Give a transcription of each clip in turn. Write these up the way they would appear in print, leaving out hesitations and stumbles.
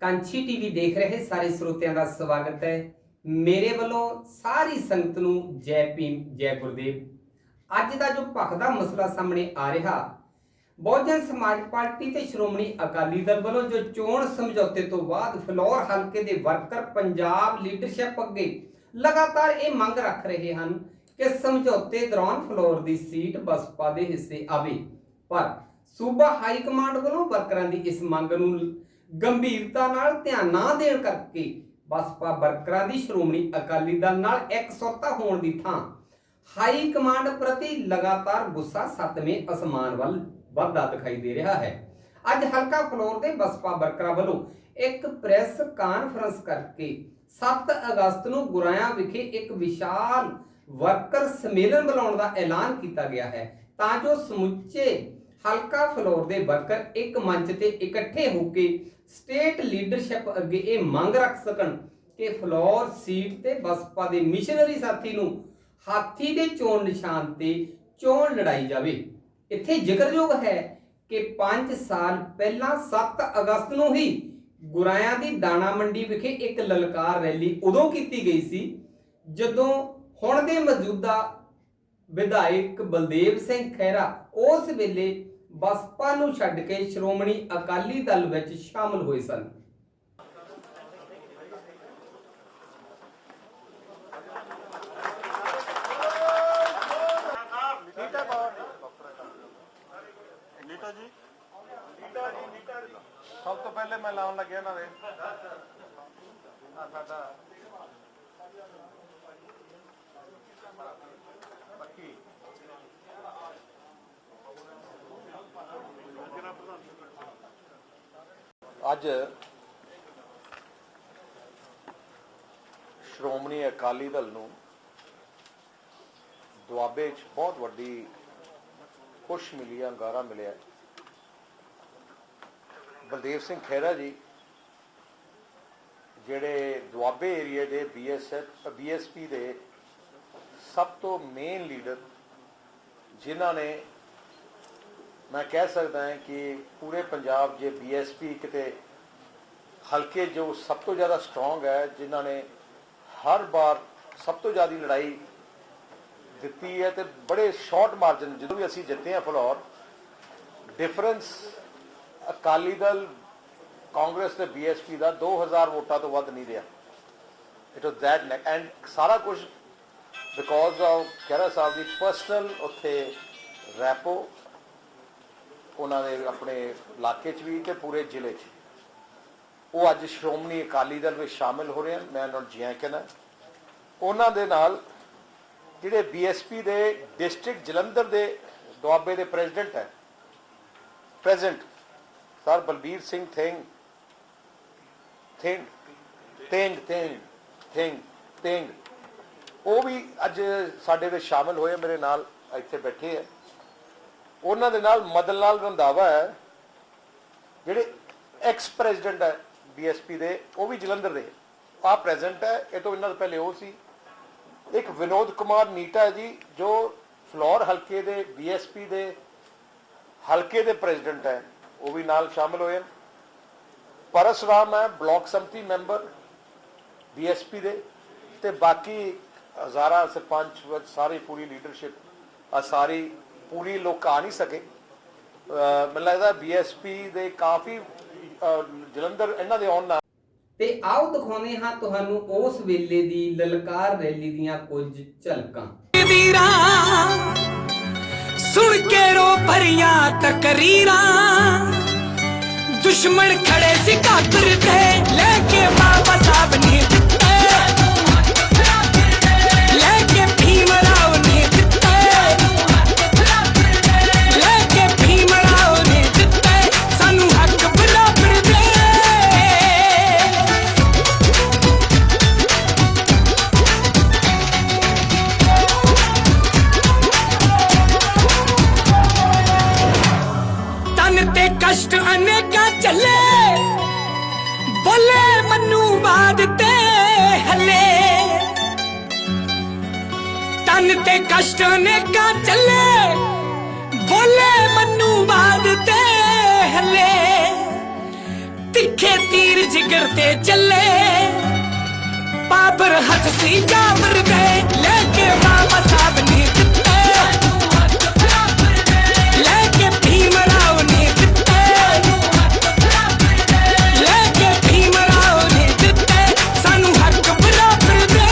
Kanchhi TV देख रहे सारे श्रोतिਆਂ ਦਾ ਸਵਾਗਤ ਹੈ। ਮੇਰੇ ਵੱਲੋਂ ਸਾਰੀ ਸੰਗਤ ਨੂੰ ਜੈ ਭੀਮ ਜੈ ਗੁਰਦੇਵ। ਅੱਜ ਦਾ ਜੋ ਭਖਦਾ ਮਸਲਾ ਸਾਹਮਣੇ ਆ ਰਿਹਾ, ਬਹੁਜਨ ਸਮਾਜ ਪਾਰਟੀ ਤੇ ਸ਼੍ਰੋਮਣੀ ਅਕਾਲੀ ਦਲ ਵੱਲੋਂ ਜੋ ਚੋਣ ਸਮਝੌਤੇ ਤੋਂ ਬਾਅਦ ਫਲੋਰ ਹਲਕੇ ਦੇ ਵਰਕਰ ਪੰਜਾਬ ਲੀਡਰਸ਼ਿਪ ਅੱਗੇ ਲਗਾਤਾਰ ਇਹ ਮੰਗ ਰੱਖ ਰਹੇ ਹਨ ਕਿ ਸਮਝੌਤੇ ਦੌਰਾਨ ਫਲੋਰ ਦੀ ਸੀਟ ਬਸਪਾ ਦੇ ਹਿੱਸੇ ਆਵੇ, ਪਰ सूबा हाई कमांड वालों वर्करां दी इस मंग नूं गंभीरता नाल ध्यान ना देण करके बसपा वर्करां दी श्रोमणी अकाली दल नाल एकसुरता होण दी थां हाई कमांड प्रति लगातार गुस्सा सतवें आसमान वल वधदा दिखाई दे रहा है। अज हलका फलोर दे बसपा वर्करां वालों एक प्रेस कॉन्फ्रेंस करके 7 अगस्त नूं गुराया विखे एक विशाल वर्कर सम्मेलन बुलाउण दा ऐलान किया गया है तां जो समुचे हलका फलोर दे वर्कर एक मंच ते इकट्ठे होके स्टेट लीडरशिप अगे ये मंग रख सकन कि फलोर सीट ते बसपा दे मिशनरी साथी नूं हाथी दे चोण निशान ते चोण लड़ाई जावे। इत्थे जिक्रयोग है कि 5 साल पहला 7 अगस्त नूं ही गुराया दी दाणा मंडी विखे एक ललकार रैली उदों कीती गई सी जदों हुण दे मौजूदा विधायक बलदेव सिंह खैरा उस वेले बसपा नूं छड्ड के श्रोमणी अकाली दल विच शामिल होए सन। सब तो पहले मैं लाउन लगे ना ਅੱਜ ਸ਼੍ਰੋਮਣੀ ਅਕਾਲੀ ਦਲ ਨੂੰ ਦੁਆਬੇ 'ਚ ਬਹੁਤ ਵੱਡੀ ਖੁਸ਼ ਮਿਲੀ ਆ, ਅੰਗਾਰਾ ਮਿਲਿਆ। ਬਲਦੇਵ ਸਿੰਘ ਖਹਿਰਾ ਜੀ ਜਿਹੜੇ ਦੁਆਬੇ ਏਰੀਆ ਦੇ BSP ਦੇ ਸਭ ਤੋਂ ਮੇਨ ਲੀਡਰ, ਜਿਨ੍ਹਾਂ ਨੇ मैं कह सकता है कि पूरे पंजाब जे BSP किते हल्के जो सब तो ज़्यादा स्ट्रोंग है, जिन्होंने हर बार सब तो ज़्यादा लड़ाई दी है तो बड़े शॉर्ट मार्जिन जो भी असी जिते हैं फलौर, डिफरेंस अकाली दल कांग्रेस ते BSP का 2000 वोटा तो वध नहीं रहा। It was that neck and सारा कुछ बिकॉज ऑफ खैरा साहब की पर्सनल उत्थे रैपो उन्होंने अपने इलाके भी तो पूरे जिले वो अज श्रोमणी अकाली दल में शामिल हो रहे हैं। मैं उन्होंने जिया कहना उन्होंने नाल जिहड़े BSP के डिस्ट्रिक्ट जलंधर के दुआबे के प्रेजिडेंट है present sir Balbir Singh Teng वो भी अज साडे विच शामिल होए, मेरे नाल इत्थे बैठे है। उन्होंने नाल मदन लाल रंधावा है जिहड़े एक्स प्रेजिडेंट है BSP दे, वो भी जलंधर दे आ प्रेजेंट है। ये तो इन्होंने पहले वो सी। एक विनोद कुमार नीटा है जी जो फलौर हल्के दे BSP दे हल्के दे प्रेजिडेंट है, वो भी नाल शामिल होए। परसराम है ब्लॉक समिति मैंबर BSP दे ते बाकी हज़ारा सरपंच सारी पूरी लीडरशिप आ सारी पूरी लोग आ नहीं सके। मैं लगता BSP दे काफी जलंधर इन्हां दे आउण नाल ते आओ दिखाउने हां तुहानू उस वेले दी ललकार रैली दियां कुछ झलकां। वीरा सुन के रो भरियां तकरीरां, दुश्मन खड़े सी कातर ते लेके बाबा साहब ने लेके भीमराव ने सानू हक बराबर दे। तन ते कष्ट अनेका चले बोले मनु बाद ते हले, तन ते कष्ट अनेका चले बोले मनु बाद ते हले। तिखे तीर जिगर ते चले बाबर हथ सी जाबर दे लेके बाबा साहब ने दिते लेके भीमराव ने दिते लेके भीमराव ने दिते सानू हक बराबर दे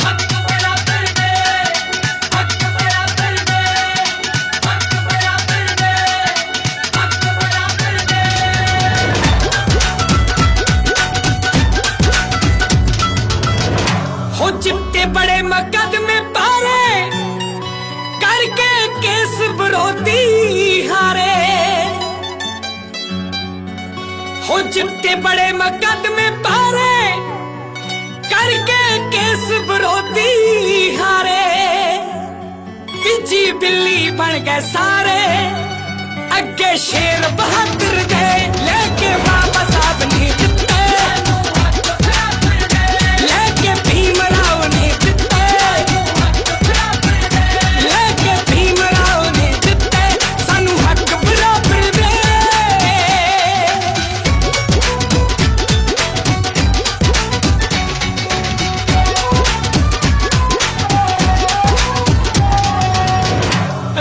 हक बराबर दे हक बराबर दे हक बराबर दे हक बराबर दे हो चिट्टे बड़े मुकदमे पारे करके केस विरोधी हारे हो चिट्टे बड़े मुकदमे पारे करके केस विरोधी हारे बिजी बिल्ली बन गए सारे अगे शेर बहादुर दे लेके बाबा साहब ने दिते लेके भीमराव ने दिते लेके भीमराव ने दिते सानू हक बराबर दे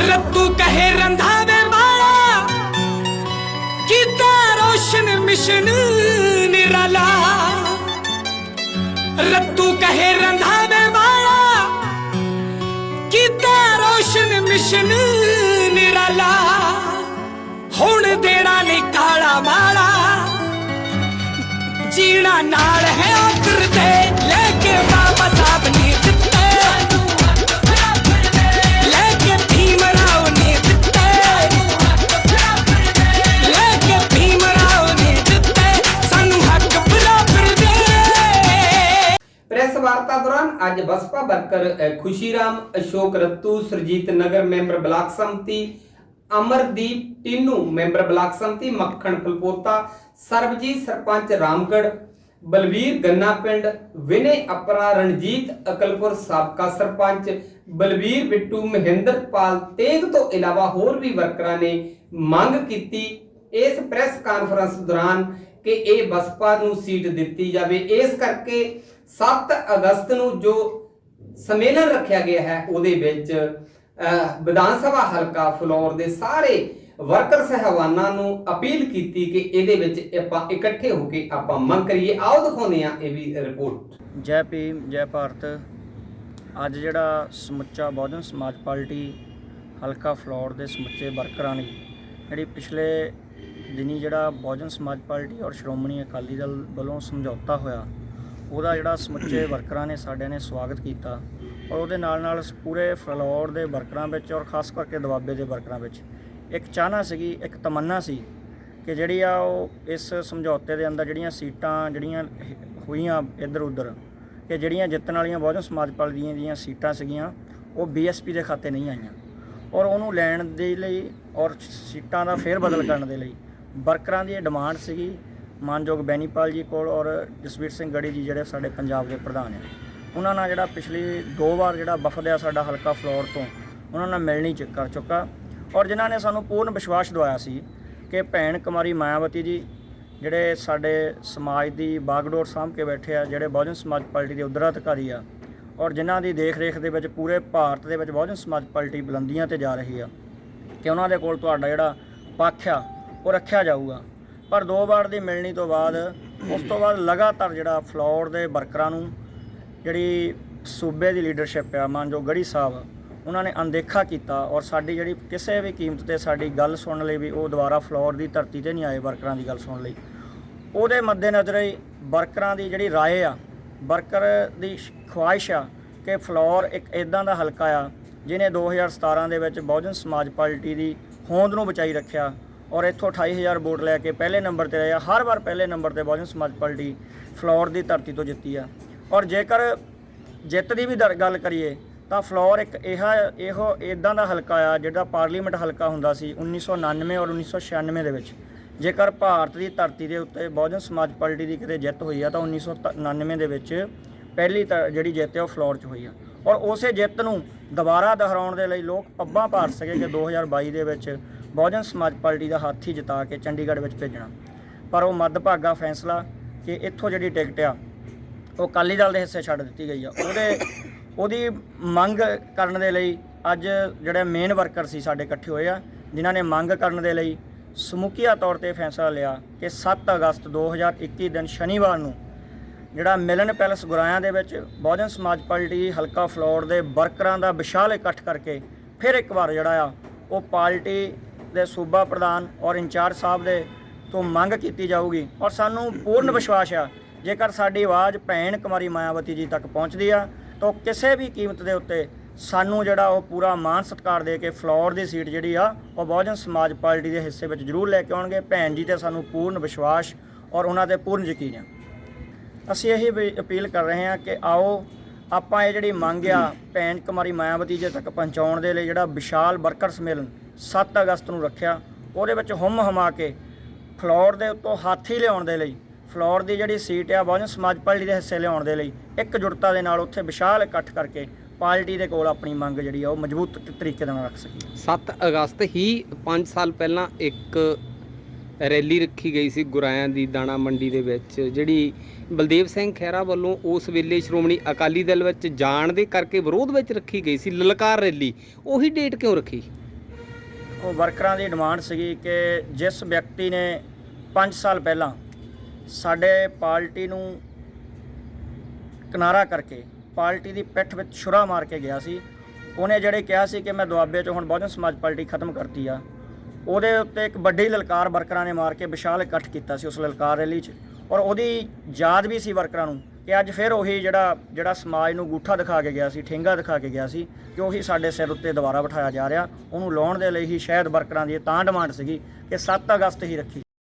रत्तू कहे रंधावे मारा कीता रोशन मिशन निराला रत्तू कहे रंधावे मारा कीता रोशन मिशन निराला हुण देना नहीं काला माला जीना नाल है आखिर दे लेके बाबा साहब ने दिते लेके भीमराव ने दिते लेके भीमराव ने दिते सानू हक बराबर दे प्रेस वार्ता दौरान आज बसपा वर्कर खुशीराम अशोक रत्तू सुरजीत नगर मेंबर ब्लॉक समिति अमरदीप टीनू मेंबर ब्लॉक समिति मक्खन फलपोता सरबजीत सरपंच रामगढ़ बलवीर गन्ना पिंड विनय अपरा रणजीत अकलपुर साबका सरपंच बलवीर बिट्टू महेंद्रपाल तेग तो इलावा होर भी वर्करां ने मंग की इस प्रेस कॉन्फ्रेंस दौरान कि ये बसपा नूं सीट दिती जावे। इस करके 7 अगस्त नूं जो सम्मेलन रखा गया है ਉਹਦੇ ਵਿੱਚ ਵਿਧਾਨ ਸਭਾ ਹਲਕਾ ਫਲੋਰ ਦੇ ਸਾਰੇ ਵਰਕਰ ਸਹਿਬਾਨਾਂ ਨੂੰ ਅਪੀਲ ਕੀਤੀ ਕਿ ਇਹਦੇ ਵਿੱਚ ਆਪਾਂ ਇਕੱਠੇ ਹੋ ਕੇ ਆਪਾਂ ਮੰਗ ਕਰੀਏ। ਆਓ ਦਿਖਾਉਂਦੇ ਆ ਇਹ ਵੀ ਰਿਪੋਰਟ। ਜੈ ਭੀਮ ਜੈ ਭਾਰਤ। ਅੱਜ ਜਿਹੜਾ ਸਮੁੱਚਾ ਬਹੁਜਨ ਸਮਾਜ ਪਾਰਟੀ ਹਲਕਾ ਫਲੋਰ ਦੇ ਸਮੁੱਚੇ ਵਰਕਰਾਂ ਨੇ ਜਿਹੜੀ ਪਿਛਲੇ ਦਿਨੀ ਜਿਹੜਾ ਬਹੁਜਨ ਸਮਾਜ ਪਾਰਟੀ ਔਰ ਸ਼੍ਰੋਮਣੀ ਅਕਾਲੀ ਦਲ ਵੱਲੋਂ ਸਮਝੌਤਾ ਹੋਇਆ ਉਹਦਾ ਜਿਹੜਾ ਸਮੁੱਚੇ ਵਰਕਰਾਂ ਨੇ ਸਾਡਿਆਂ ਨੇ ਸਵਾਗਤ ਕੀਤਾ ਔਰ ਉਹਦੇ ਨਾਲ ਪੂਰੇ ਫਲੋਰ ਦੇ ਵਰਕਰਾਂ ਵਿੱਚ ਔਰ ਖਾਸ ਕਰਕੇ ਦੁਆਬੇ ਦੇ ਵਰਕਰਾਂ ਵਿੱਚ ਇੱਕ ਚਾਹਨਾ ਸੀਗੀ, ਇੱਕ ਤਮੰਨਾ ਸੀ ਕਿ ਜਿਹੜੀ ਆ ਉਹ ਇਸ ਸਮਝੌਤੇ ਦੇ ਅੰਦਰ ਜਿਹੜੀਆਂ ਸੀਟਾਂ ਜਿਹੜੀਆਂ ਹੋਈਆਂ ਇੱਧਰ ਉੱਧਰ ਕਿ ਜਿਹੜੀਆਂ ਜਿੱਤਣ ਵਾਲੀਆਂ ਬਹੁਜਨ ਸਮਾਜ ਪਾਰਟੀ ਦੀਆਂ ਸੀਟਾਂ ਸੀਗੀਆਂ ਉਹ ਬੀਐਸਪੀ ਦੇ ਖਾਤੇ ਨਹੀਂ ਆਈਆਂ ਔਰ ਉਹਨੂੰ ਲੈਣ ਦੇ ਲਈ ਔਰ ਸੀਟਾਂ ਦਾ ਫੇਰ ਬਦਲ ਕਰਨ ਦੇ ਲਈ ਵਰਕਰਾਂ ਦੀ ਇਹ ਡਿਮਾਂਡ ਸੀਗੀ ਮਾਨਯੋਗ ਬੈਨੀਪਾਲ ਜੀ ਕੋਲ ਔਰ ਜਸਵੀਰ ਸਿੰਘ ਗੜੀ ਜੀ ਜਿਹੜੇ ਸਾਡੇ ਪੰਜਾਬ ਦੇ ਪ੍ਰਧਾਨ ਹੈ ਉਹਨਾਂ ਨਾਲ ਜਿਹੜਾ ਪਿਛਲੀ 2 ਵਾਰ ਜਿਹੜਾ ਵਫਦ ਆ ਸਾਡਾ ਹਲਕਾ ਫਲੋਰ ਤੋਂ ਉਹਨਾਂ ਨਾਲ ਮਿਲਣੀ ਕਰ ਚੁੱਕਾ ਔਰ ਜਿਨ੍ਹਾਂ ਨੇ ਸਾਨੂੰ ਪੂਰਨ ਵਿਸ਼ਵਾਸ ਦਿਵਾਇਆ ਸੀ ਕਿ ਭੈਣ ਕੁਮਾਰੀ ਮਾਇਆਵਤੀ ਜੀ ਜਿਹੜੇ ਸਾਡੇ ਸਮਾਜ ਦੀ ਬਾਗਡੋਰ ਸਾਂਭ ਕੇ ਬੈਠੇ ਆ ਜਿਹੜੇ ਬਹੁਜਨ ਸਮਾਜ ਪਾਰਟੀ ਦੇ ਉਤਰਾਧਿਕਾਰੀ ਆ ਔਰ ਜਿਨ੍ਹਾਂ ਦੀ ਦੇਖ ਰੇਖ ਦੇ ਵਿੱਚ ਪੂਰੇ ਭਾਰਤ ਦੇ ਵਿੱਚ ਬਹੁਜਨ ਸਮਾਜ ਪਾਰਟੀ ਬੁਲੰਦੀਆਂ ਤੇ ਜਾ ਰਹੀ ਆ ਕਿ ਉਹਨਾਂ ਦੇ ਕੋਲ ਤੁਹਾਡਾ ਜਿਹੜਾ ਪੱਖ ਆ ਉਹ ਰੱਖਿਆ ਜਾਊਗਾ। ਪਰ 2 ਵਾਰ ਦੀ ਮਿਲਣੀ ਤੋਂ ਬਾਅਦ ਉਸ ਤੋਂ ਬਾਅਦ ਲਗਾਤਾਰ ਜਿਹੜਾ ਫਲੋਰ ਦੇ ਵਰਕਰਾਂ ਨੂੰ ਜਿਹੜੀ ਸੂਬੇ ਦੀ ਲੀਡਰਸ਼ਿਪ ਆ ਮਾਨਯੋਗ ਗੜੀ ਸਾਹਿਬ ਉਹਨਾਂ ਨੇ ਅਣਦੇਖਾ ਕੀਤਾ ਔਰ ਸਾਡੀ ਜਿਹੜੀ ਕਿਸੇ ਵੀ ਕੀਮਤ ਤੇ ਸਾਡੀ ਗੱਲ ਸੁਣਨ ਲਈ ਵੀ ਉਹ ਦੁਬਾਰਾ ਫਲੋਰ ਦੀ ਧਰਤੀ ਤੇ ਨਹੀਂ ਆਏ ਵਰਕਰਾਂ ਦੀ ਗੱਲ ਸੁਣਨ ਲਈ। ਉਹਦੇ ਮੱਦੇਨਜ਼ਰ ਹੀ ਵਰਕਰਾਂ ਦੀ ਜਿਹੜੀ ਰਾਏ ਆ ਵਰਕਰ ਦੀ ਖੁਆਇਸ਼ ਆ ਕਿ ਫਲੋਰ ਇੱਕ ਇੱਦਾਂ ਦਾ ਹਲਕਾ ਆ ਜਿਹਨੇ 2017 ਦੇ ਵਿੱਚ ਬਹੁਜਨ ਸਮਾਜ ਪਾਰਟੀ ਦੀ ਹੋਂਦ ਨੂੰ ਬਚਾਈ ਰੱਖਿਆ ਔਰ ਇੱਥੋਂ 28,000 ਵੋਟ ਲੈ ਕੇ ਪਹਿਲੇ ਨੰਬਰ ਤੇ ਰਿਹਾ। ਹਰ ਵਾਰ ਪਹਿਲੇ ਨੰਬਰ ਤੇ ਬਹੁਜਨ ਸਮਾਜ ਪਾਰਟੀ ਫਲੋਰ ਦੀ ਧਰਤੀ ਤੋਂ ਜਿੱਤੀ ਆ ਔਰ ਜੇਕਰ ਜਿੱਤ ਦੀ ਵੀ ਗੱਲ ਕਰੀਏ ਤਾਂ ਫਲੋਰ ਇੱਕ ਇਹੋ ਇੱਦਾਂ ਦਾ ਹਲਕਾ ਆ ਜਿਹੜਾ ਪਾਰਲੀਮੈਂਟ ਹਲਕਾ ਹੁੰਦਾ ਸੀ 1999 ਔਰ 1996 ਦੇ ਵਿੱਚ। ਜੇਕਰ ਭਾਰਤ ਦੀ ਧਰਤੀ ਦੇ ਉੱਤੇ ਬਹੁਜਨ ਸਮਾਜ ਪਾਰਟੀ ਦੀ ਕਿਤੇ ਜਿੱਤ ਹੋਈ ਆ ਤਾਂ 1999 ਦੇ ਵਿੱਚ ਪਹਿਲੀ ਜਿਹੜੀ ਜਿੱਤ ਆ ਉਹ ਫਲੋਰ 'ਚ ਹੋਈ ਆ ਔਰ ਉਸੇ ਜਿੱਤ ਨੂੰ ਦੁਬਾਰਾ ਦੁਹਰਾਉਣ ਦੇ ਲਈ ਲੋਕ ਪੱਬਾਂ ਭਾਰ ਸਕੇ ਕਿ 2022 ਦੇ ਵਿੱਚ ਬਹੁਜਨ ਸਮਾਜ ਪਾਰਟੀ ਦਾ ਹੱਥ ਹੀ ਜਿਤਾ ਕੇ ਚੰਡੀਗੜ੍ਹ ਵਿੱਚ ਭੇਜਣਾ। ਪਰ ਉਹ ਮੱਦਭਾਗਾ ਫੈਸਲਾ ਕਿ ਇੱਥੋਂ ਜਿਹੜੀ ਟਿਕਟ ਆ ਉਹ ਅਕਾਲੀ ਦਲ ਦੇ ਹਿੱਸੇ ਛੱਡ ਦਿੱਤੀ ਗਈ ਆ। ਉਹਦੀ ਮੰਗ ਕਰਨ ਦੇ ਲਈ ਅੱਜ ਜਿਹੜੇ ਮੇਨ ਵਰਕਰ ਸੀ ਸਾਡੇ ਇਕੱਠੇ ਹੋਏ ਆ, ਜਿਨ੍ਹਾਂ ਨੇ ਮੰਗ ਕਰਨ ਦੇ ਲਈ ਸਮੁੱਚੀਆ ਤੌਰ ਤੇ ਫੈਸਲਾ ਲਿਆ ਕਿ 7 ਅਗਸਤ 2021 ਦਿਨ ਸ਼ਨੀਵਾਰ ਨੂੰ ਜਿਹੜਾ ਮਿਲਨ ਪੈਲਸ ਗੁਰਾਇਆਂ ਦੇ ਵਿੱਚ ਬਹੁਜਨ ਸਮਾਜ ਪਾਰਟੀ ਹਲਕਾ ਫਲੋਰ ਦੇ ਵਰਕਰਾਂ ਦਾ ਵਿਸ਼ਾਲ ਇਕੱਠ ਕਰਕੇ ਫਿਰ ਇੱਕ ਵਾਰ ਜਿਹੜਾ ਆ ਉਹ ਪਾਰਟੀ ਦੇ ਸੂਬਾ ਪ੍ਰਧਾਨ ਔਰ ਇੰਚਾਰਜ ਸਾਹਿਬ ਦੇ ਤੋਂ ਮੰਗ ਕੀਤੀ ਜਾਊਗੀ। ਔਰ ਸਾਨੂੰ ਪੂਰਨ ਵਿਸ਼ਵਾਸ ਆ ਜੇਕਰ ਸਾਡੀ ਆਵਾਜ਼ ਭੈਣ ਕੁਮਾਰੀ ਮਾਇਆਵਤੀ ਜੀ ਤੱਕ ਪਹੁੰਚਦੀ ਆ ਤਾਂ ਕਿਸੇ ਵੀ ਕੀਮਤ ਦੇ ਉੱਤੇ ਸਾਨੂੰ ਜਿਹੜਾ ਉਹ ਪੂਰਾ ਮਾਣ ਸਤਿਕਾਰ ਦੇ ਕੇ ਫਲੋਰ ਦੀ ਸੀਟ ਜਿਹੜੀ ਆ ਉਹ ਬਹੁਜਨ ਸਮਾਜ ਪਾਰਟੀ ਦੇ ਹਿੱਸੇ ਵਿੱਚ ਜ਼ਰੂਰ ਲੈ ਕੇ ਆਉਣਗੇ। ਭੈਣ ਜੀ ਤੇ ਸਾਨੂੰ ਪੂਰਨ ਵਿਸ਼ਵਾਸ ਔਰ ਉਹਨਾਂ ਤੇ ਪੂਰਨ ਯਕੀਨ ਆ। ਅਸੀਂ ਇਹੀ ਅਪੀਲ ਕਰ ਰਹੇ ਹਾਂ ਕਿ ਆਓ ਆਪਾਂ ਇਹ ਜਿਹੜੀ ਮੰਗ ਆ ਭੈਣ ਕੁਮਾਰੀ ਮਾਇਆਵਤੀ ਜੀ ਤੱਕ ਪਹੁੰਚਾਉਣ ਦੇ ਲਈ ਜਿਹੜਾ ਵਿਸ਼ਾਲ ਵਰਕਰ ਸੰਮੇਲਨ 7 ਅਗਸਤ ਨੂੰ ਰੱਖਿਆ, ਉਹਦੇ ਵਿੱਚ ਹੁੰਮ ਹਮਾ ਕੇ ਫਲੋਰ ਦੇ ਉੱਤੋਂ ਹਾਥੀ ਲਿਆਉਣ ਦੇ ਲਈ, ਫਲੋਰ ਦੀ ਜਿਹੜੀ ਸੀਟ ਆ ਬਹੁਜਨ ਸਮਾਜ ਪਾਰਟੀ ਦੇ ਹਿੱਸੇ ਲਿਆਉਣ ਦੇ ਲਈ ਇਕਜੁੱਟਤਾ ਦੇ ਨਾਲ ਉੱਥੇ ਵਿਸ਼ਾਲ ਇਕੱਠ ਕਰਕੇ ਪਾਰਟੀ ਦੇ ਕੋਲ ਆਪਣੀ ਮੰਗ ਜਿਹੜੀ ਆ ਉਹ ਮਜ਼ਬੂਤ ਤਰੀਕੇ ਨਾਲ ਰੱਖ ਸਕੀਏ। 7 ਅਗਸਤ ਹੀ 5 ਸਾਲ ਪਹਿਲਾਂ ਇੱਕ ਰੈਲੀ ਰੱਖੀ ਗਈ ਸੀ ਗੁਰਾਇਆਂ ਦੀ ਦਾਣਾ ਮੰਡੀ ਦੇ ਵਿੱਚ, ਜਿਹੜੀ ਬਲਦੇਵ ਸਿੰਘ ਖਹਿਰਾ ਵੱਲੋਂ ਉਸ ਵੇਲੇ ਸ਼੍ਰੋਮਣੀ ਅਕਾਲੀ ਦਲ ਵਿੱਚ ਜਾਣ ਦੇ ਕਰਕੇ ਵਿਰੋਧ ਵਿੱਚ ਰੱਖੀ ਗਈ ਸੀ ਲਲਕਾਰ ਰੈਲੀ, ਉਹੀ ਡੇਟ ਕਿਉਂ ਰੱਖੀ? ਉਹ ਵਰਕਰਾਂ ਦੀ ਡਿਮਾਂਡ ਸੀਗੀ ਕਿ ਜਿਸ ਵਿਅਕਤੀ ਨੇ 5 ਸਾਲ ਪਹਿਲਾਂ ਸਾਡੇ ਪਾਰਟੀ ਨੂੰ ਕਿਨਾਰਾ ਕਰਕੇ ਪਾਰਟੀ ਦੀ ਪਿੱਠ ਵਿੱਚ ਛੁਰਾ ਮਾਰ ਕੇ ਗਿਆ ਸੀ, ਉਹਨੇ ਜਿਹੜੇ ਕਿਹਾ ਸੀ ਕਿ ਮੈਂ ਦੁਆਬੇ 'ਚ ਹੁਣ ਬਹੁਜਨ ਸਮਾਜ ਪਾਰਟੀ ਖਤਮ ਕਰਤੀ ਆ, ਉਹਦੇ ਉੱਤੇ ਇੱਕ ਵੱਡੀ ਲਲਕਾਰ ਵਰਕਰਾਂ ਨੇ ਮਾਰ ਕੇ ਵਿਸ਼ਾਲ ਇਕੱਠ ਕੀਤਾ ਸੀ ਉਸ ਲਲਕਾਰ ਰੈਲੀ 'ਚ। ਔਰ ਉਹਦੀ ਯਾਦ ਵੀ ਸੀ ਵਰਕਰਾਂ ਨੂੰ ਕਿ ਅੱਜ ਫਿਰ ਉਹੀ ਜਿਹੜਾ ਸਮਾਜ ਨੂੰ ਗੂਠਾ ਦਿਖਾ ਕੇ ਗਿਆ ਸੀ, ਠੇਂਗਾ ਦਿਖਾ ਕੇ ਗਿਆ ਸੀ, ਕਿ ਉਹੀ ਸਾਡੇ ਸਿਰ ਉੱਤੇ ਦੁਬਾਰਾ ਬਿਠਾਇਆ ਜਾ ਰਿਹਾ। ਉਹਨੂੰ ਲਾਉਣ ਦੇ ਲਈ ਹੀ ਸ਼ਾਇਦ ਵਰਕਰਾਂ ਦੀ ਤਾਂ ਡਿਮਾਂਡ ਸੀਗੀ ਕਿ 7 ਅਗਸਤ ਹੀ ਰੱਖੀ।